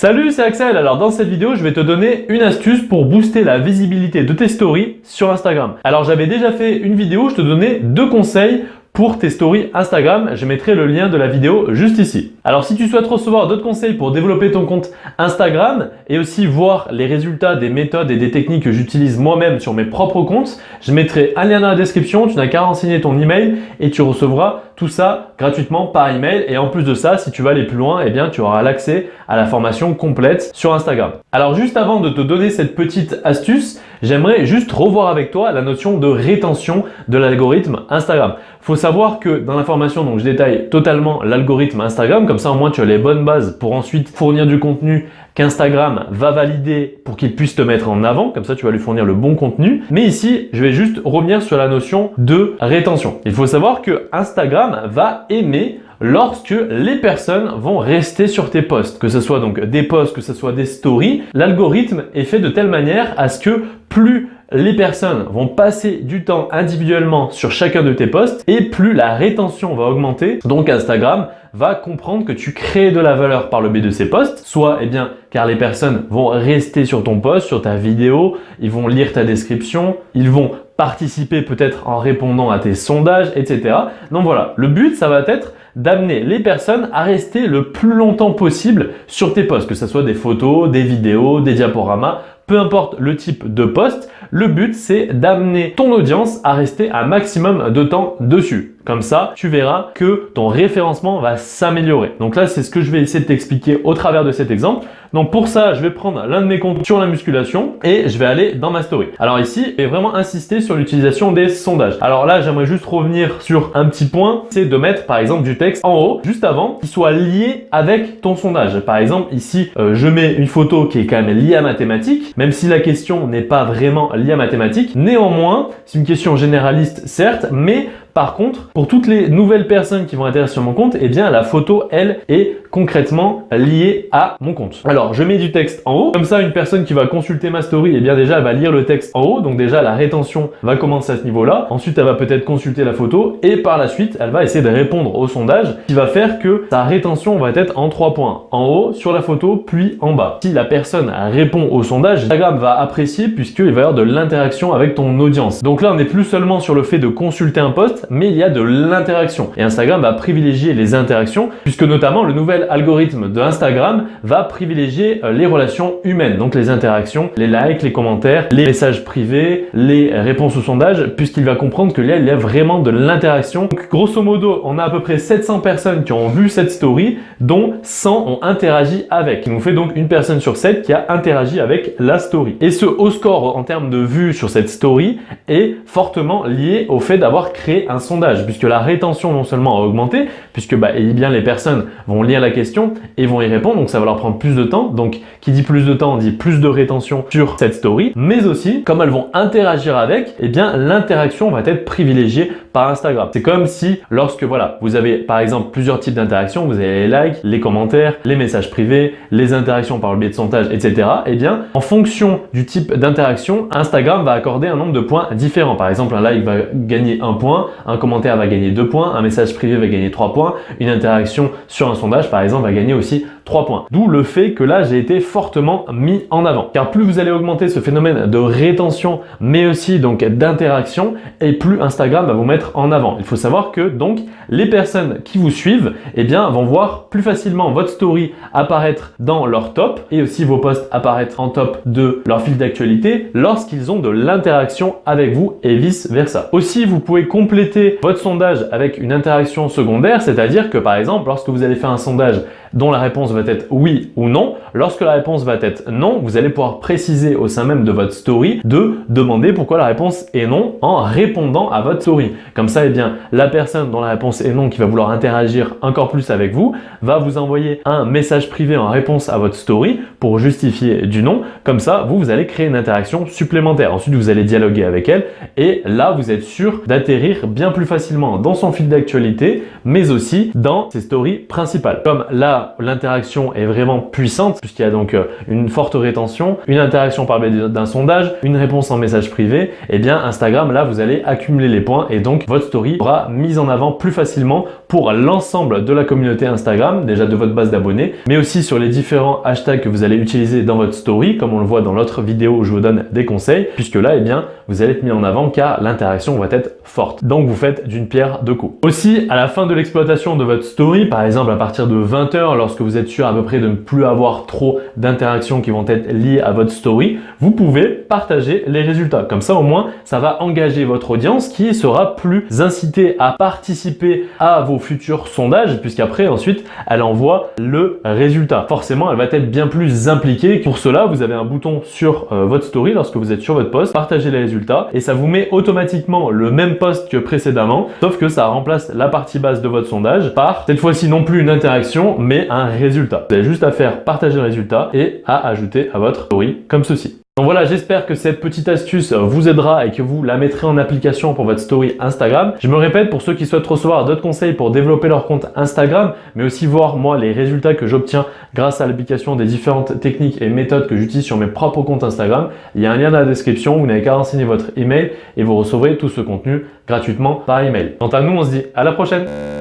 Salut, c'est Axel. Alors dans cette vidéo, je vais te donner une astuce pour booster la visibilité de tes stories sur Instagram. Alors j'avais déjà fait une vidéo où je te donnais 2 conseils pour tes stories Instagram. Je mettrai le lien de la vidéo juste ici. Alors si tu souhaites recevoir d'autres conseils pour développer ton compte Instagram et aussi voir les résultats des méthodes et des techniques que j'utilise moi-même sur mes propres comptes, je mettrai un lien dans la description. Tu n'as qu'à renseigner ton email et tu recevras tout ça gratuitement par email. Et en plus de ça, si tu vas aller plus loin, eh bien tu auras l'accès à la formation complète sur Instagram. Alors juste avant de te donner cette petite astuce, j'aimerais juste revoir avec toi la notion de rétention de l'algorithme Instagram. Il faut savoir que dans la formation, donc, je détaille totalement l'algorithme Instagram. Comme ça, au moins, tu as les bonnes bases pour ensuite fournir du contenu qu'Instagram va valider pour qu'il puisse te mettre en avant. Comme ça, tu vas lui fournir le bon contenu. Mais ici, je vais juste revenir sur la notion de rétention. Il faut savoir que Instagram va aimer lorsque les personnes vont rester sur tes posts, que ce soit donc des posts, que ce soit des stories. L'algorithme est fait de telle manière à ce que plus les personnes vont passer du temps individuellement sur chacun de tes posts et plus la rétention va augmenter. Donc Instagram va comprendre que tu crées de la valeur par le biais de ces posts, soit car les personnes vont rester sur ton post, sur ta vidéo, ils vont lire ta description, ils vont participer peut-être en répondant à tes sondages, etc. Donc voilà, le but ça va être d'amener les personnes à rester le plus longtemps possible sur tes posts, que ce soit des photos, des vidéos, des diaporamas, peu importe le type de post. Le but c'est d'amener ton audience à rester un maximum de temps dessus. Comme ça, tu verras que ton référencement va s'améliorer. Donc là, c'est ce que je vais essayer de t'expliquer au travers de cet exemple. Donc pour ça, je vais prendre l'un de mes comptes sur la musculation et je vais aller dans ma story. Alors ici, je vais vraiment insister sur l'utilisation des sondages. Alors là, j'aimerais juste revenir sur un petit point, c'est de mettre par exemple du texte en haut, juste avant, qui soit lié avec ton sondage. Par exemple, ici, je mets une photo qui est quand même liée à mathématiques, même si la question n'est pas vraiment liée à mathématiques. Néanmoins, c'est une question généraliste, certes, mais par contre, pour toutes les nouvelles personnes qui vont atterrir sur mon compte, eh bien la photo, elle, est concrètement liée à mon compte. Alors, je mets du texte en haut. Comme ça, une personne qui va consulter ma story, eh bien déjà, elle va lire le texte en haut. Donc déjà, la rétention va commencer à ce niveau-là. Ensuite, elle va peut-être consulter la photo et par la suite, elle va essayer de répondre au sondage qui va faire que sa rétention va être en 3 points. En haut, sur la photo, puis en bas. Si la personne répond au sondage, Instagram va apprécier puisqu'il va y avoir de l'interaction avec ton audience. Donc là, on n'est plus seulement sur le fait de consulter un post, mais il y a de l'interaction. Et Instagram va privilégier les interactions puisque notamment le nouvel algorithme de Instagram va privilégier les relations humaines. Donc les interactions, les likes, les commentaires, les messages privés, les réponses aux sondages puisqu'il va comprendre que là, il y a vraiment de l'interaction. Donc grosso modo, on a à peu près 700 personnes qui ont vu cette story dont 100 ont interagi avec. Ce qui nous fait donc une personne sur 7 qui a interagi avec la story. Et ce haut score en termes de vues sur cette story est fortement lié au fait d'avoir créé un sondage puisque la rétention non seulement a augmenté puisque les personnes vont lire la question et vont y répondre, donc ça va leur prendre plus de temps. Donc qui dit plus de temps dit plus de rétention sur cette story, mais aussi comme elles vont interagir avec, eh bien l'interaction va être privilégiée par Instagram. C'est comme si lorsque vous avez par exemple plusieurs types d'interactions, vous avez les likes, les commentaires, les messages privés, les interactions par le biais de sondage, etc. Eh bien en fonction du type d'interaction, Instagram va accorder un nombre de points différents. Par exemple, un like va gagner 1 point, un commentaire va gagner 2 points, un message privé va gagner 3 points, une interaction sur un sondage par exemple va gagner aussi 3 points. D'où le fait que là j'ai été fortement mis en avant. Car plus vous allez augmenter ce phénomène de rétention mais aussi donc d'interaction et plus Instagram va vous mettre en avant. Il faut savoir que donc les personnes qui vous suivent vont voir plus facilement votre story apparaître dans leur top et aussi vos posts apparaître en top de leur fil d'actualité lorsqu'ils ont de l'interaction avec vous et vice versa. Aussi, vous pouvez compléter votre sondage avec une interaction secondaire, c'est-à-dire que par exemple, lorsque vous allez faire un sondage dont la réponse va être oui ou non, lorsque la réponse va être non, vous allez pouvoir préciser au sein même de votre story de demander pourquoi la réponse est non en répondant à votre story. Comme ça, la personne dont la réponse est non qui va vouloir interagir encore plus avec vous va vous envoyer un message privé en réponse à votre story pour justifier du non. Comme ça, vous allez créer une interaction supplémentaire. Ensuite, vous allez dialoguer avec elle et là, vous êtes sûr d'atterrir bien plus facilement dans son fil d'actualité, mais aussi dans ses stories principales. Comme là, l'interaction est vraiment puissante puisqu'il y a donc une forte rétention, une interaction par le biais d'un sondage, une réponse en message privé, Instagram, là, vous allez accumuler les points et donc votre story sera mise en avant plus facilement pour l'ensemble de la communauté Instagram, déjà de votre base d'abonnés, mais aussi sur les différents hashtags que vous allez utiliser dans votre story, comme on le voit dans l'autre vidéo où je vous donne des conseils, puisque là, eh bien, vous allez être mis en avant car l'interaction va être forte. Donc, vous faites d'une pierre deux coups. Aussi, à la fin de l'exploitation de votre story, par exemple à partir de 20 h, lorsque vous êtes sûr à peu près de ne plus avoir trop d'interactions qui vont être liées à votre story, vous pouvez partager les résultats. Comme ça, au moins, ça va engager votre audience qui sera plus incitée à participer à vos futurs sondages, puisqu'après, ensuite, elle envoie le résultat. Forcément, elle va être bien plus impliquée. Pour cela, vous avez un bouton sur votre story lorsque vous êtes sur votre post, partagez les résultats et ça vous met automatiquement le même post que précédemment, sauf que ça remplace la partie basse de votre sondage par cette fois-ci non plus une interaction, mais un résultat. Vous avez juste à faire partager le résultat et à ajouter à votre story comme ceci. Donc voilà, j'espère que cette petite astuce vous aidera et que vous la mettrez en application pour votre story Instagram. Je me répète, pour ceux qui souhaitent recevoir d'autres conseils pour développer leur compte Instagram, mais aussi voir moi les résultats que j'obtiens grâce à l'application des différentes techniques et méthodes que j'utilise sur mes propres comptes Instagram, il y a un lien dans la description, vous n'avez qu'à renseigner votre email et vous recevrez tout ce contenu gratuitement par email. Quant à nous, on se dit à la prochaine!